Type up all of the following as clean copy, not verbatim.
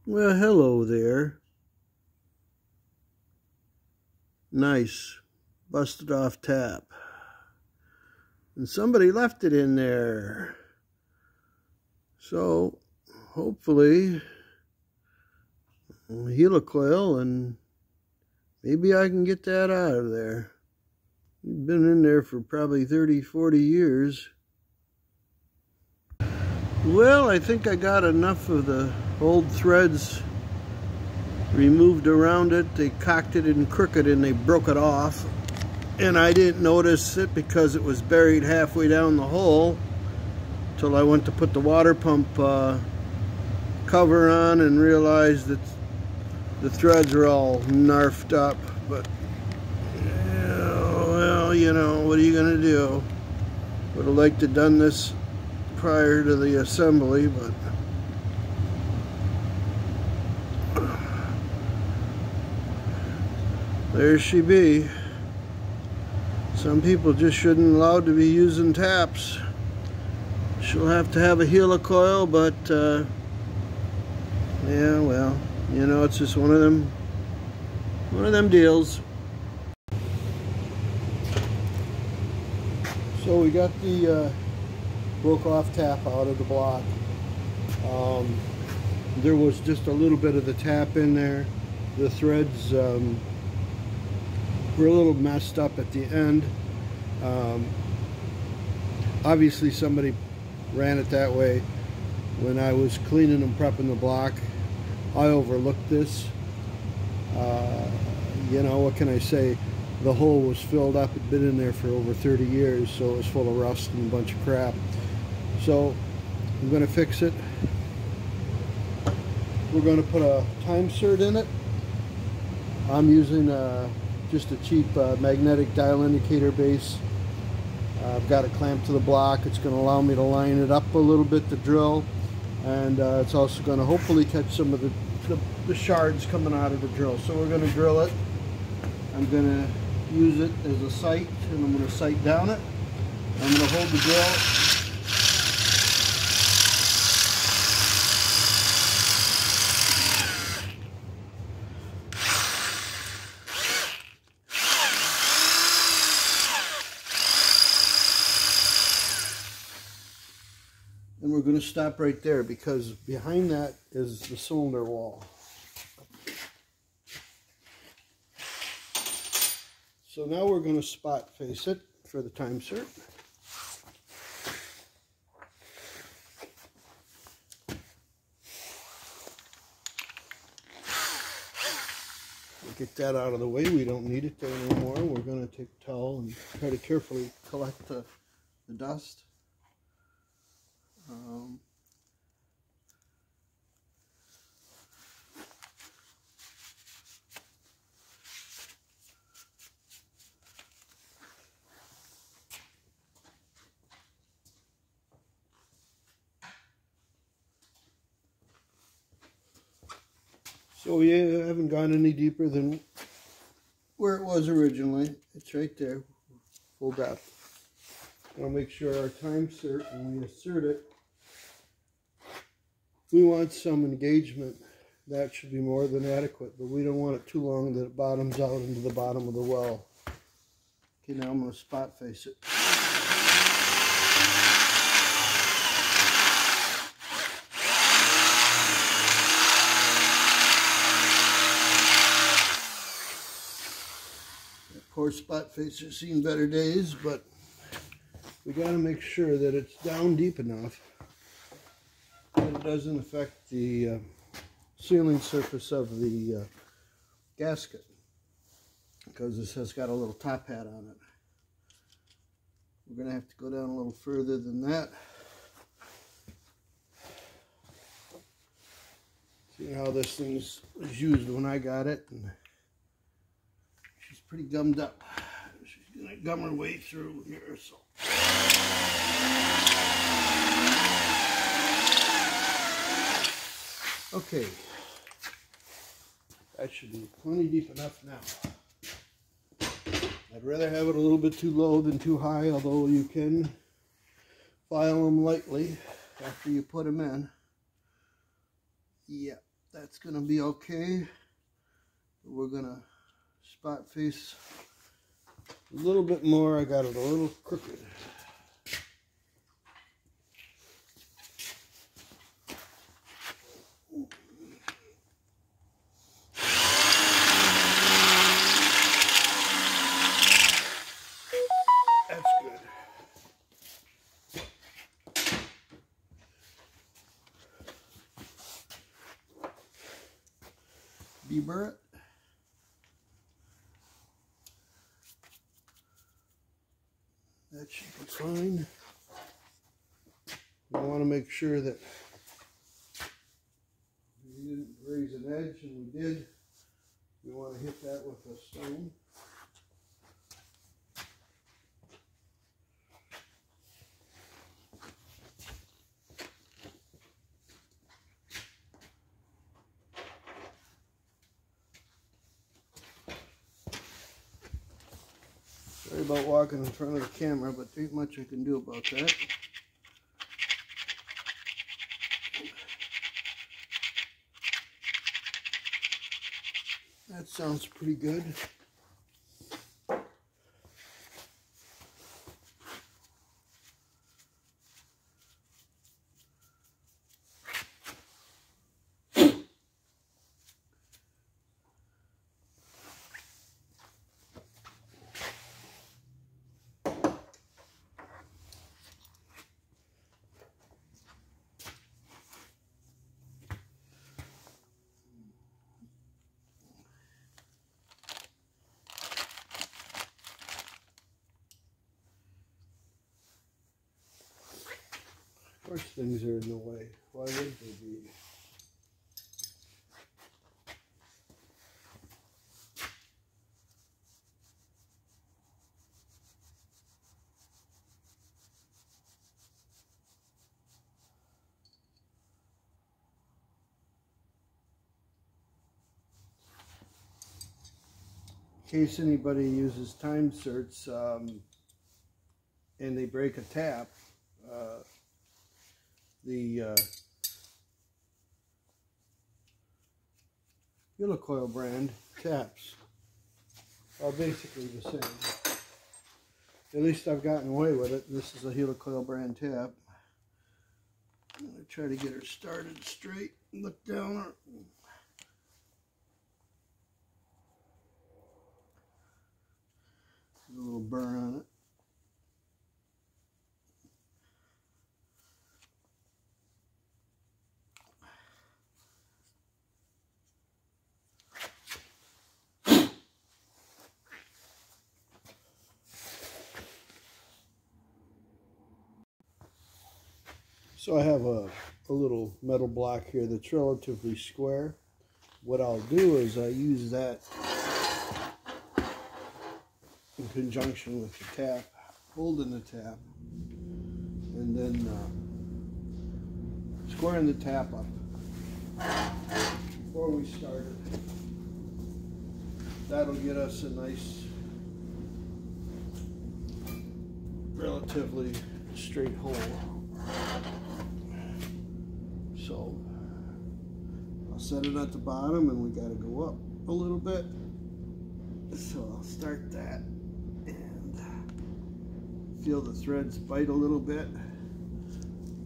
Well, hello there. Nice. Busted off tap. And somebody left it in there. So, hopefully, I'll helicoil and maybe I can get that out of there. It's been in there for probably 30, 40 years. Well, I think I got enough of the old threads removed around it. They cocked it in crooked and they broke it off. And I didn't notice it because it was buried halfway down the hole till I went to put the water pump cover on and realized that the threads are all narfed up. But, well, you know, what are you going to do? Would have liked to have done this prior to the assembly, but there she be. Some people just shouldn't allowed to be using taps. She'll have to have a helicoil, but yeah, well, you know, it's just one of them deals. So we got the broke off tap out of the block. There was just a little bit of the tap in there. The threads were a little messed up at the end. Obviously somebody ran it that way. When I was cleaning and prepping the block, I overlooked this. You know, what can I say? The hole was filled up. It'd been in there for over 30 years, so it was full of rust and a bunch of crap. So I'm going to fix it. We're going to put a time sert in it. I'm using just a cheap magnetic dial indicator base. I've got it clamped to the block. It's going to allow me to line it up a little bit to drill, and it's also going to hopefully catch some of the shards coming out of the drill. So we're going to drill it. I'm going to use it as a sight, and I'm going to sight down it. I'm going to hold the drill. And we're going to stop right there because behind that is the cylinder wall. So now we're going to spot face it for the time sert. We'll get that out of the way. We don't need it there anymore. We're going to take a towel and try to carefully collect the dust. So we haven't gone any deeper than where it was originally. It's right there, full depth. I'll make sure our time sert, when we assert it, we want some engagement. That should be more than adequate, but we don't want it too long that it bottoms out into the bottom of the well. Okay, now I'm going to spot face it. Of course, spot facer's seen better days, but we got to make sure that it's down deep enough that it doesn't affect the sealing surface of the gasket, because this has got a little top hat on it. We're going to have to go down a little further than that. See how this thing was used when I got it, and she's pretty gummed up. She's going to gum her way through here, so. Okay, that should be plenty deep enough now. I'd rather have it a little bit too low than too high, although you can file them lightly after you put them in. Yeah, that's gonna be okay. We're gonna spot face a little bit more. I got it a little crooked. That's good. Deburr it. That should be fine. We want to make sure that we didn't raise an edge, and we did. We want to hit that with a stone. Sorry about walking in front of the camera, but there ain't much I can do about that. That sounds pretty good. Of course things are in the way. Why would they be? In case anybody uses time serts and they break a tap, the helicoil brand taps are basically the same. At least I've gotten away with it. This is a helicoil brand tap. I'm going to try to get her started straight. Look down her. A little burn on it. So I have a little metal block here that's relatively square. What I'll do is I use that in conjunction with the tap, holding the tap, and then squaring the tap up before we start it. That'll get us a nice, relatively straight hole. So I'll set it at the bottom, and we got to go up a little bit. So I'll start that and feel the threads bite a little bit.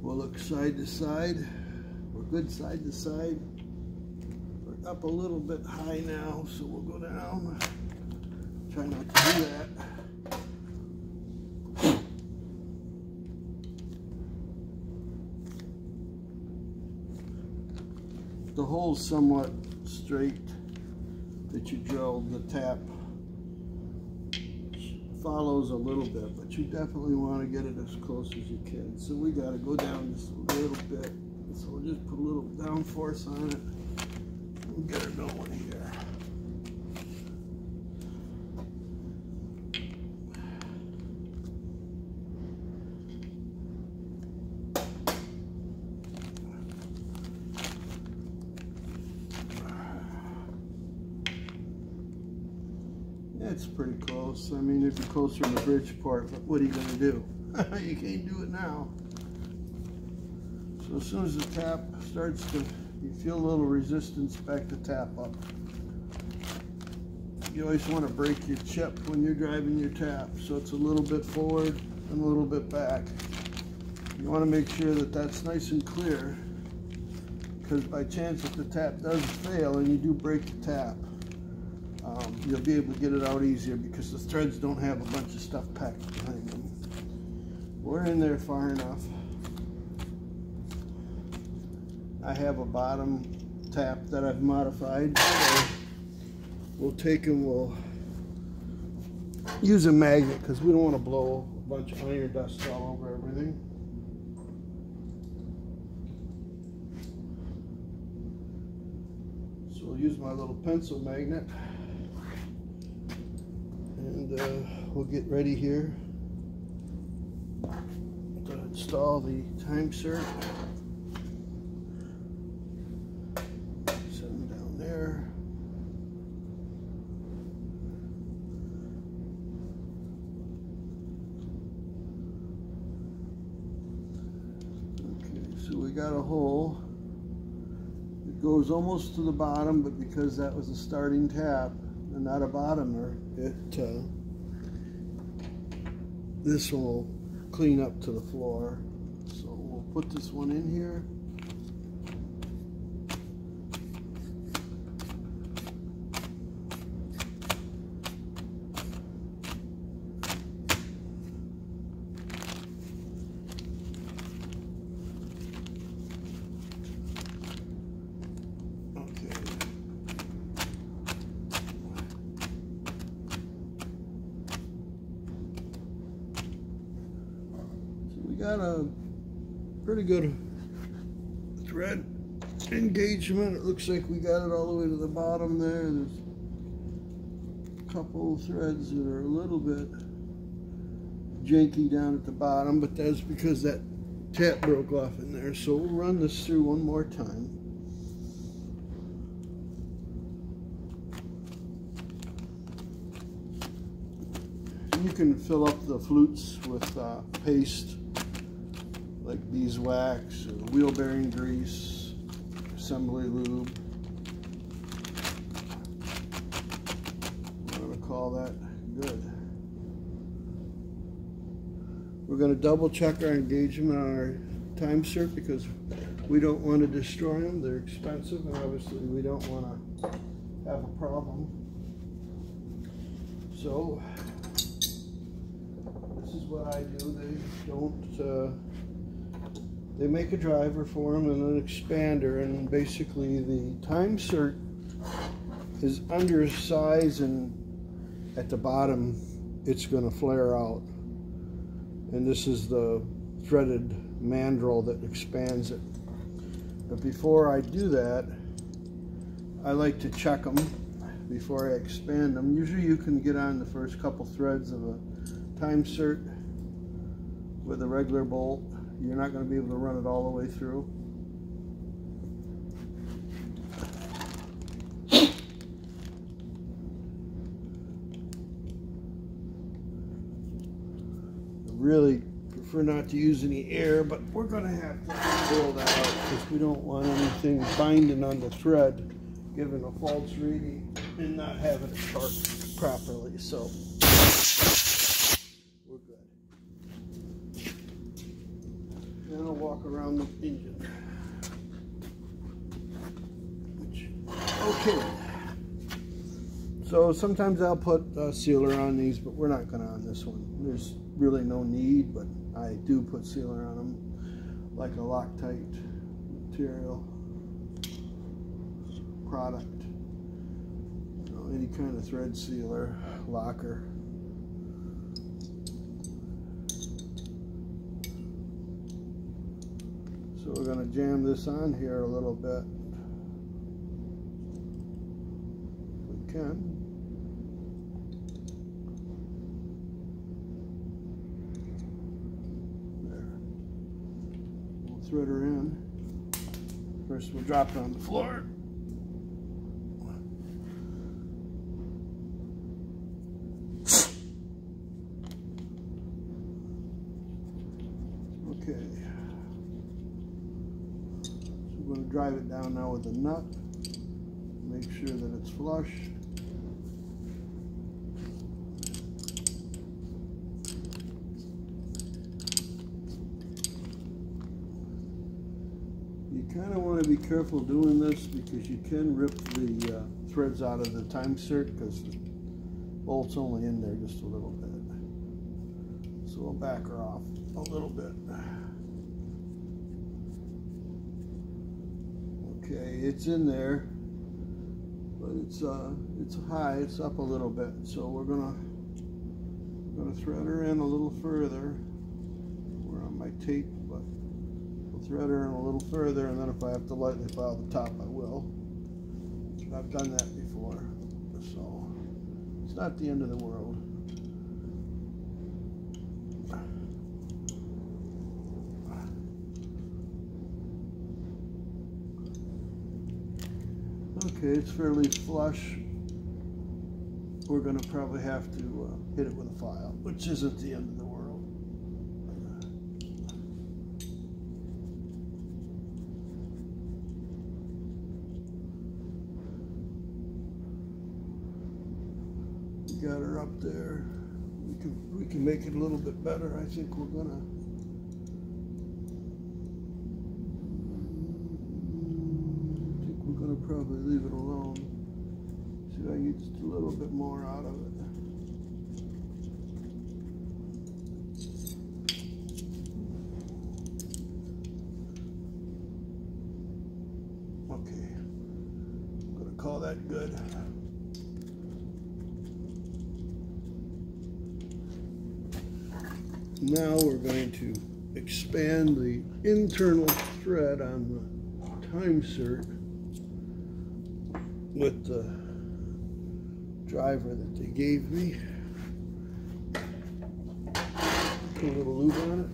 We'll look side to side. We're good side to side. We're up a little bit high now, so we'll go down. Try not to do that. The hole's somewhat straight that you drilled. The tap follows a little bit, but you definitely want to get it as close as you can. So we got to go down just a little bit. So we'll just put a little down force on it. We'll get her going here. It's pretty close. I mean, it'd be closer in the Bridgeport, but what are you going to do? You can't do it now. So as soon as the tap starts to you feel a little resistance, back the tap up. You always want to break your chip when you're driving your tap, so it's a little bit forward and a little bit back. You want to make sure that that's nice and clear, because by chance if the tap does fail and you do break the tap, you'll be able to get it out easier because the threads don't have a bunch of stuff packed behind them. We're in there far enough. I have a bottom tap that I've modified. So we'll take and we'll use a magnet because we don't want to blow a bunch of iron dust all over everything. So we'll use my little pencil magnet and we'll get ready here to install the time sert. Set them down there. So we got a hole. It goes almost to the bottom, but because that was a starting tap and not a bottomer, this will clean up to the floor. So we'll put this one in here. Got a pretty good thread engagement. It looks like we got it all the way to the bottom there. There's a couple threads that are a little bit janky down at the bottom, but that's because that tap broke off in there. So we'll run this through one more time. You can fill up the flutes with paste, like beeswax, or wheel bearing grease, assembly lube. I'm going to call that good. We're going to double check our engagement on our time sert because we don't want to destroy them. They're expensive and obviously we don't want to have a problem. So this is what I do. They make a driver for them and an expander, and basically the time sert is undersized and at the bottom it's going to flare out. And this is the threaded mandrel that expands it. But before I do that, I like to check them before I expand them. Usually you can get on the first couple threads of a time sert with a regular bolt. You're not going to be able to run it all the way through. I really prefer not to use any air, but we're going to have to pull that out because we don't want anything binding on the thread, giving a false reading and not having it torqued properly. So we're good. Then I'll walk around the engine. Okay. So sometimes I'll put a sealer on these, but we're not going to on this one. There's really no need, but I do put sealer on them, like a Loctite material product. You know, any kind of thread sealer, locker. So we're going to jam this on here a little bit. If we can. There. We'll thread her in. First we'll drop it on the floor. Okay. drive it down now with a nut. Make sure that it's flush. You kind of want to be careful doing this because you can rip the threads out of the time sert because the bolt's only in there just a little bit. So we'll back her off a little bit. Okay, it's in there, but it's high. It's up a little bit, so we're gonna thread her in a little further. We're on my tape, but we'll thread her in a little further, and then if I have to lightly file the top, I will. I've done that before, so it's not the end of the world. Okay, it's fairly flush. We're going to probably have to hit it with a file, which isn't the end of the world. We got her up there. We can make it a little bit better. I think we're gonna. Probably leave it alone. See if I can get just a little bit more out of it. Okay, I'm gonna call that good. Now we're going to expand the internal thread on the time sert with the driver that they gave me. Put a little lube on it.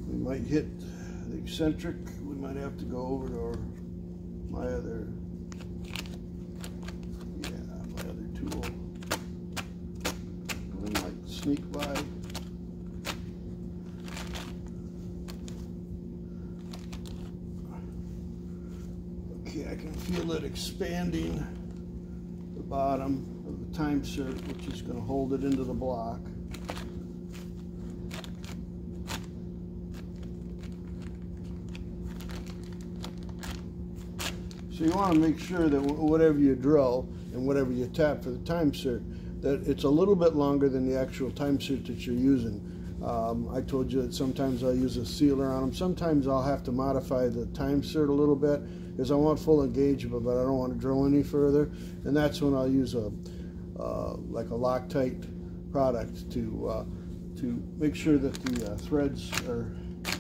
We might hit the eccentric. We might have to go over to my other tool. We might sneak by. Okay, I can feel it expanding the bottom of the time sert, which is going to hold it into the block. So you want to make sure that whatever you drill and whatever you tap for the time sert, that it's a little bit longer than the actual time sert that you're using. I told you that sometimes I'll use a sealer on them. Sometimes I'll have to modify the time sert a little bit because I want full engagement, but I don't want to drill any further. And that's when I'll use a like a Loctite product to make sure that the threads are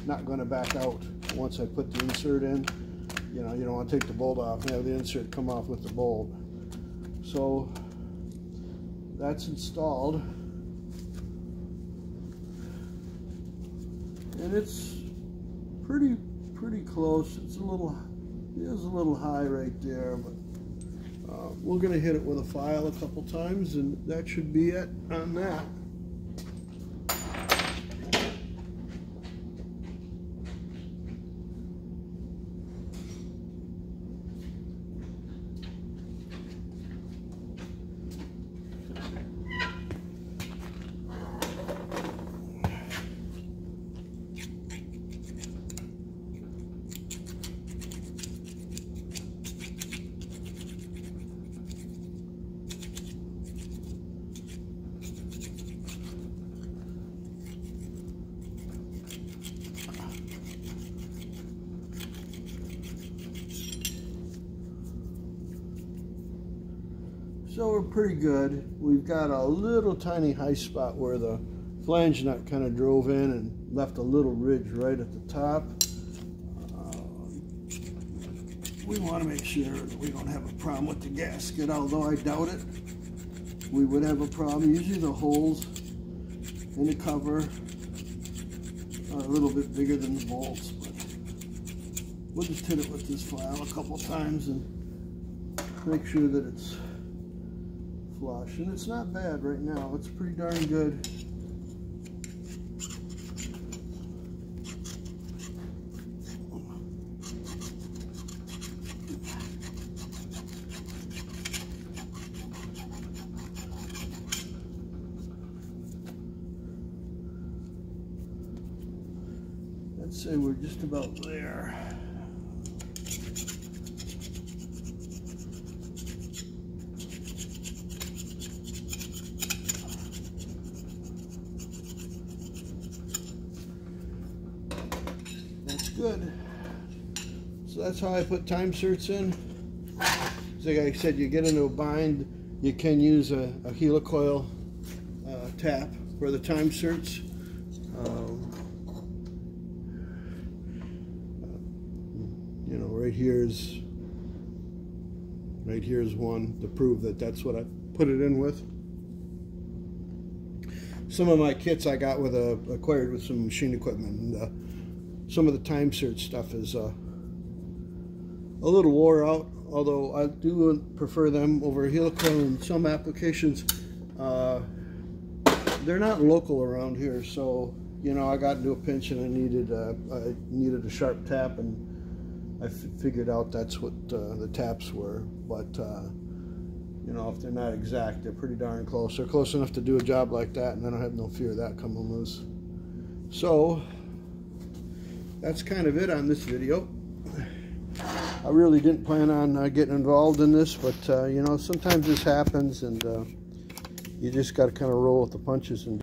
not going to back out once I put the insert in. You know, you don't want to take the bolt off and have the insert come off with the bolt. So that's installed, and it's pretty close. It is a little high right there, but we're going to hit it with a file a couple times, and that should be it on that. So we're pretty good. We've got a little tiny high spot where the flange nut kind of drove in and left a little ridge right at the top. We want to make sure that we don't have a problem with the gasket, although I doubt it. We would have a problem. Usually the holes in the cover are a little bit bigger than the bolts, but we'll just hit it with this file a couple times and make sure that it's flush. And it's not bad right now. It's pretty darn good. Let's say we're just about there. That's good. So that's how I put time certs in. So like I said, you get into a bind, you can use a helicoil tap for the time certs. You know, right here's one to prove that that's what I put it in with. Some of my kits I got with acquired with some machine equipment, and some of the time cert stuff is a little wore out. Although I do prefer them over helicoil in some applications. They're not local around here, so you know I got into a pinch and I needed a sharp tap, and I figured out that's what the taps were. But you know, if they're not exact, they're pretty darn close. They're close enough to do a job like that, and then I have no fear of that coming loose. So that's kind of it on this video. I really didn't plan on getting involved in this, but you know, sometimes this happens, and you just got to kind of roll with the punches and